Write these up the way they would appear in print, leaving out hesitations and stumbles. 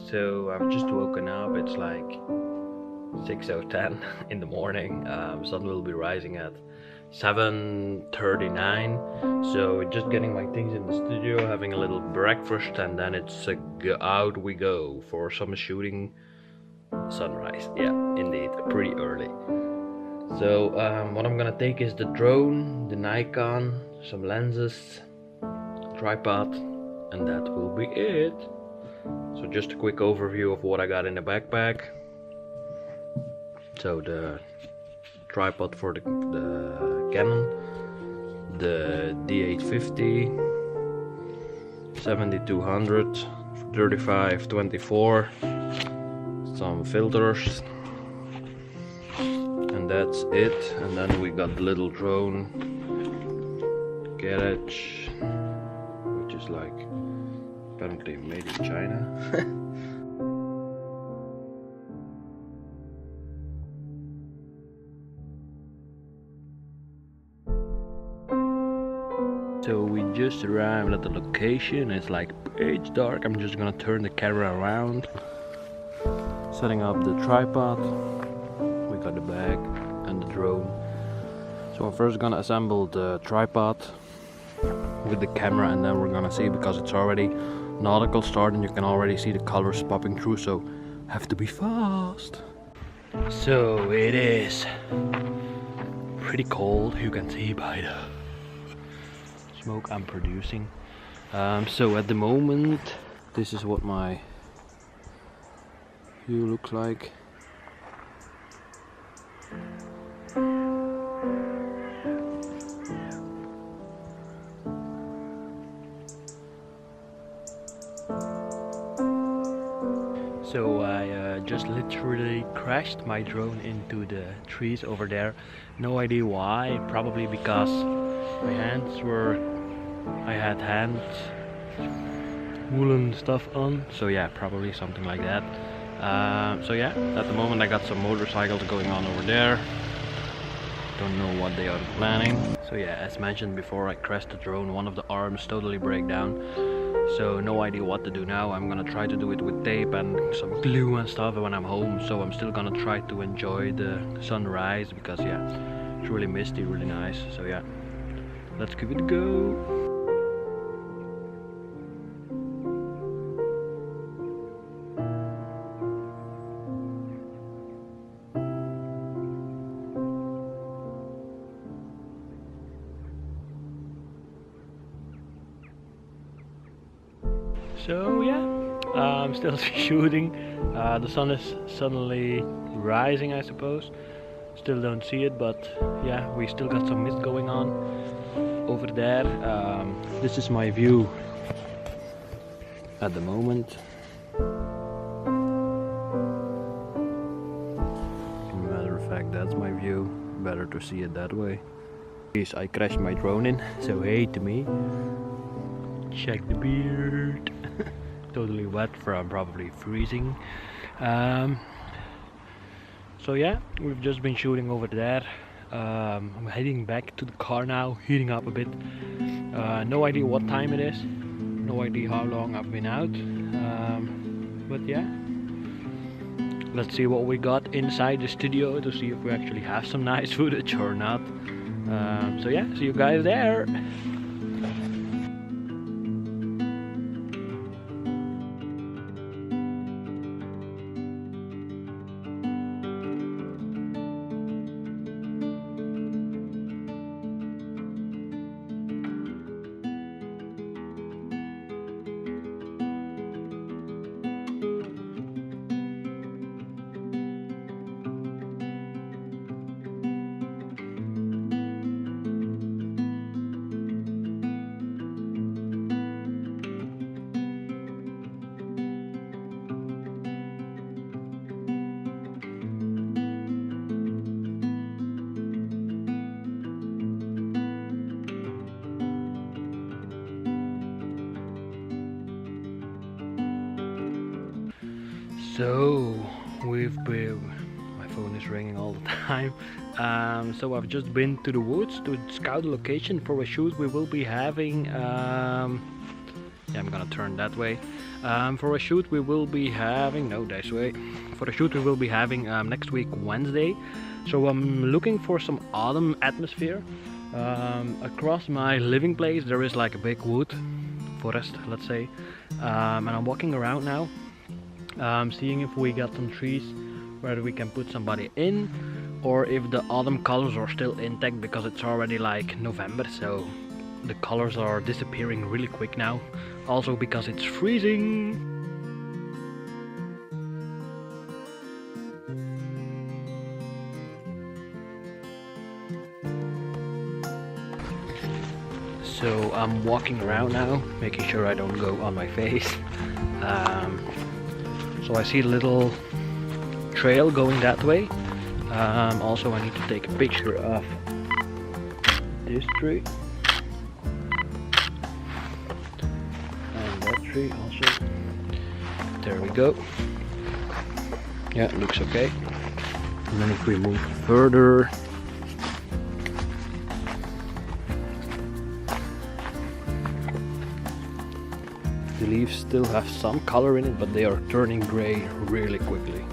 So I've just woken up. It's like 6:10 in the morning. Sun will be rising at 7:39. So just getting my things in the studio, having a little breakfast, and then it's out we go for some shooting sunrise. Yeah, indeed, pretty early. So what I'm gonna take is the drone, the Nikon, some lenses, tripod, and that will be it. So just a quick overview of what I got in the backpack. So the tripod for the Canon, the D850, 7200, 35-24, some filters, and that's it. And then we got the little drone garage, which is like apparently made in China. So we just arrived at the location. It's like pitch dark. I'm just gonna turn the camera around, setting up the tripod. We got the bag and the drone. So I'm first gonna assemble the tripod with the camera, and then we're gonna see, because it's already nautical start and you can already see the colors popping through, so have to be fast. So it is pretty cold, you can see by the smoke I'm producing. So at the moment this is what my view looks like. So I just literally crashed my drone into the trees over there. No idea why, probably because my hands were, I had hand woolen stuff on, so yeah, probably something like that. So yeah, at the moment I got some motorcycles going on over there. Don't know what they are planning. So yeah, as mentioned before, I crashed the drone, one of the arms totally break down. So no idea what to do now. I'm gonna try to do it with tape and some glue and stuff when I'm home. So I'm still gonna try to enjoy the sunrise, because yeah, it's really misty, really nice. So yeah, let's give it a go. So yeah, I'm still shooting. The sun is suddenly rising, I suppose. Still don't see it, but yeah, we still got some mist going on over there. This is my view at the moment. Matter of fact, that's my view. Better to see it that way. I crashed my drone in, so hey to me. Check the beard. Totally wet from probably freezing. So yeah, we've just been shooting over there. I'm heading back to the car now, heating up a bit. No idea what time it is, no idea how long I've been out, but yeah, let's see what we got inside the studio to see if we actually have some nice footage or not. So yeah, see you guys there. So we've been, my phone is ringing all the time. So I've just been to the woods to scout the location for a shoot we will be having Yeah, I'm gonna turn that way. For a shoot we will be having, no, this way. For a shoot we will be having next week Wednesday. So I'm looking for some autumn atmosphere. Across my living place there is like a big wood forest, let's say, and I'm walking around now, seeing if we got some trees where we can put somebody in, or if the autumn colors are still intact, because it's already like November, so the colors are disappearing really quick now, also because it's freezing. So I'm walking around now, making sure I don't go on my face. So I see a little trail going that way. Also I need to take a picture of this tree. And that tree also. There we go. Yeah, it looks okay. And then if we move further, the leaves still have some color in it, but they are turning gray really quickly.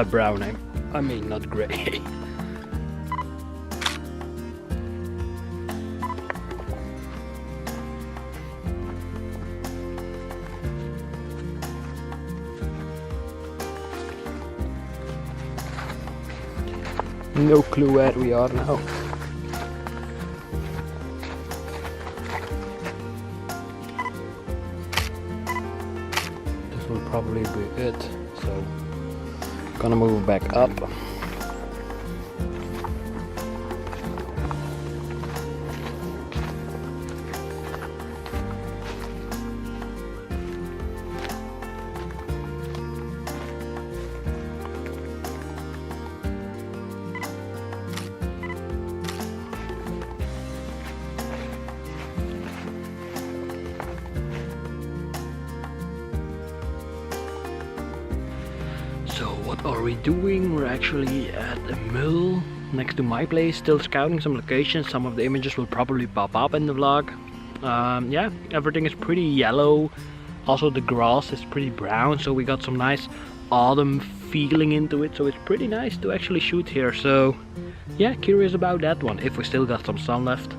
Brown, I mean, not gray. No clue where we are now. This will probably be it, so gonna move back up. So what are we doing? We're actually at a mill next to my place, still scouting some locations. Some of the images will probably pop up in the vlog. Yeah, everything is pretty yellow. Also the grass is pretty brown, so we got some nice autumn feeling into it. So it's pretty nice to actually shoot here. So yeah, curious about that one, if we still got some sun left.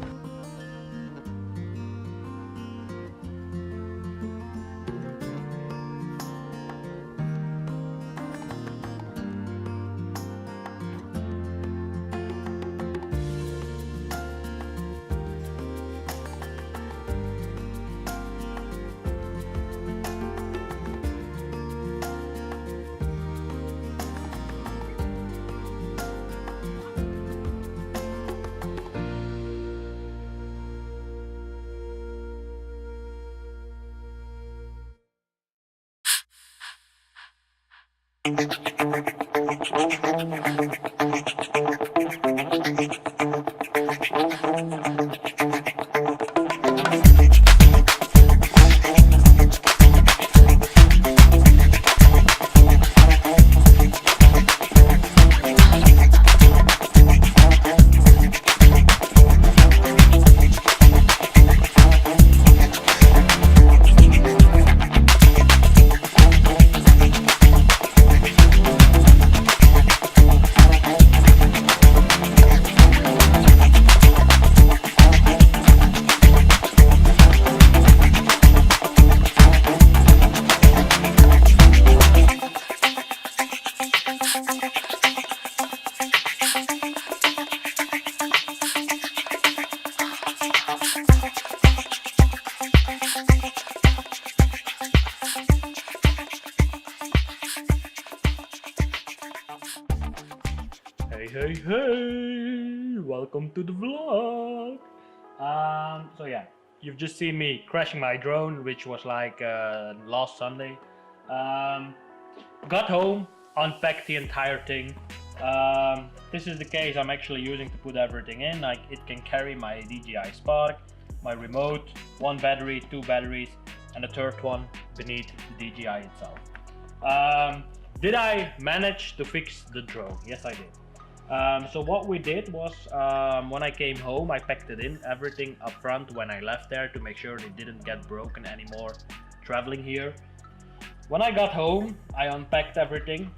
Hey, welcome to the vlog. So yeah, you've just seen me crashing my drone, which was like last Sunday. Got home, unpacked the entire thing. This is the case I'm actually using to put everything in. Like, it can carry my DJI Spark, my remote, one battery, two batteries, and a third one beneath the DJI itself. Did I manage to fix the drone? Yes, I did. So what we did was, when I came home, I packed it in, everything up front when I left there to make sure it didn't get broken anymore traveling here. When I got home, I unpacked everything.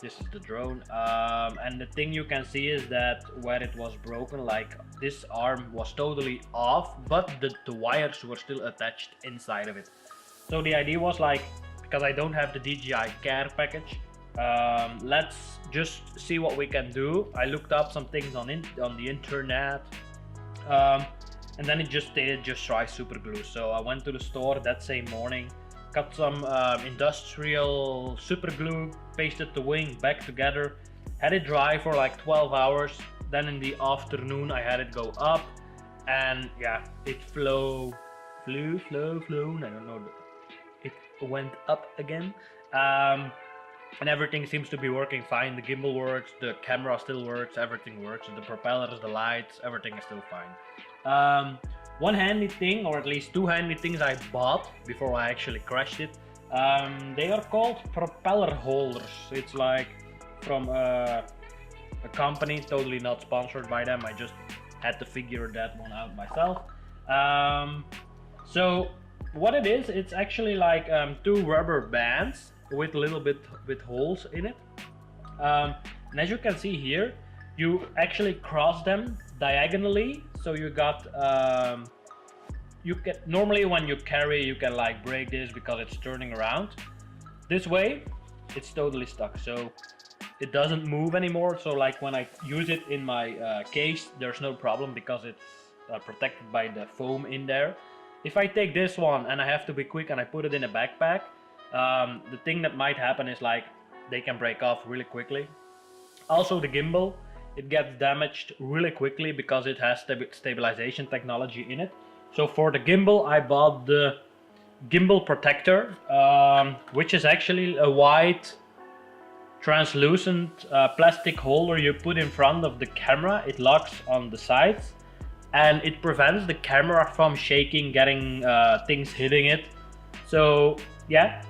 This is the drone, and the thing you can see is that where it was broken, like this arm was totally off, but the wires were still attached inside of it. So the idea was like, because I don't have the DJI care package, let's just see what we can do. I looked up some things on the internet, and then it just stated just try super glue. So I went to the store that same morning, got some industrial super glue, pasted the wing back together, had it dry for like 12 hours. Then in the afternoon I had it go up, and yeah, it flew, I don't know, it went up again, and everything seems to be working fine. The gimbal works, the camera still works, everything works, the propellers, the lights, everything is still fine. One handy thing, or at least two handy things I bought before I actually crashed it, they are called propeller holders. It's like from a company, totally not sponsored by them, I just had to figure that one out myself. So what it is, it's actually like two rubber bands with a little bit with holes in it, and as you can see here, you actually cross them diagonally. So you got you can normally when you carry, you can like break this because it's turning around. This way it's totally stuck, so it doesn't move anymore. So like when I use it in my case, there's no problem because it's protected by the foam in there. If I take this one and I have to be quick and I put it in a backpack, the thing that might happen is like they can break off really quickly. Also the gimbal, it gets damaged really quickly because it has stabilization technology in it. So for the gimbal, I bought the gimbal protector, which is actually a white translucent plastic holder you put in front of the camera. It locks on the sides and it prevents the camera from shaking, getting things hitting it. So yeah,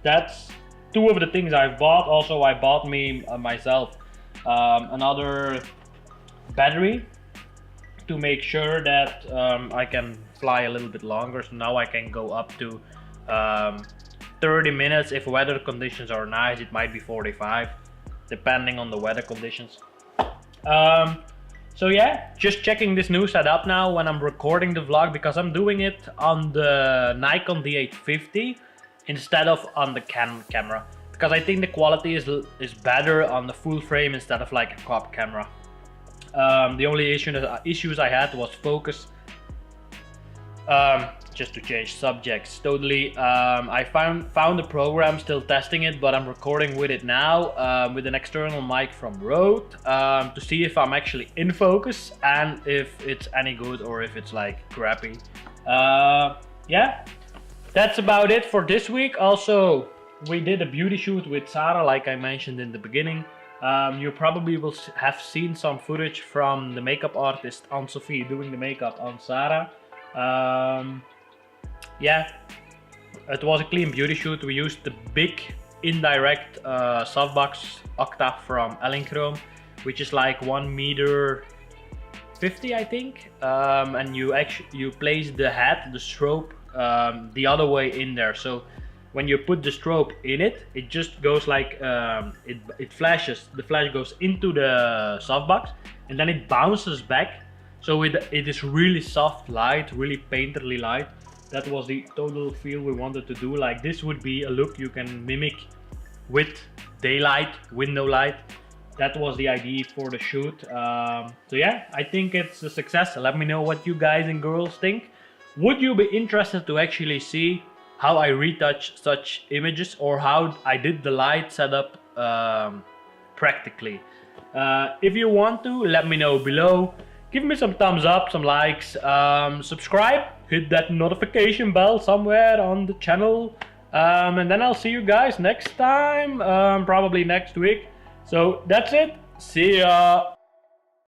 that's two of the things I've bought. Also I bought myself another battery to make sure that I can fly a little bit longer. So now I can go up to 30 minutes. If weather conditions are nice, it might be 45, depending on the weather conditions. So yeah, just checking this new setup now when I'm recording the vlog, because I'm doing it on the Nikon D850 instead of on the Canon camera, because I think the quality is better on the full frame instead of like a crop camera. The only issues I had was focus. Just to change subjects totally, I found the program, still testing it, but I'm recording with it now with an external mic from Rode to see if I'm actually in focus and if it's any good or if it's like crappy. Yeah, that's about it for this week. Also, we did a beauty shoot with Sarah, like I mentioned in the beginning. You probably will have seen some footage from the makeup artist Anne-Sophie doing the makeup on Sarah. Yeah, it was a clean beauty shoot. We used the big indirect softbox Octa from Ellingham, which is like 1.50 meters, I think, and you place the hat, the strobe, the other way in there. So when you put the strobe in it, it just goes like it flashes. The flash goes into the softbox and then it bounces back. So it is really soft light, really painterly light. That was the total feel we wanted to do. Like this would be a look you can mimic with daylight, window light. That was the idea for the shoot. So yeah, I think it's a success. Let me know what you guys and girls think. Would you be interested to actually see how I retouch such images or how I did the light setup practically? If you want to, let me know below. Give me some thumbs up, some likes, subscribe, hit that notification bell somewhere on the channel, and then I'll see you guys next time, probably next week. So that's it, see ya!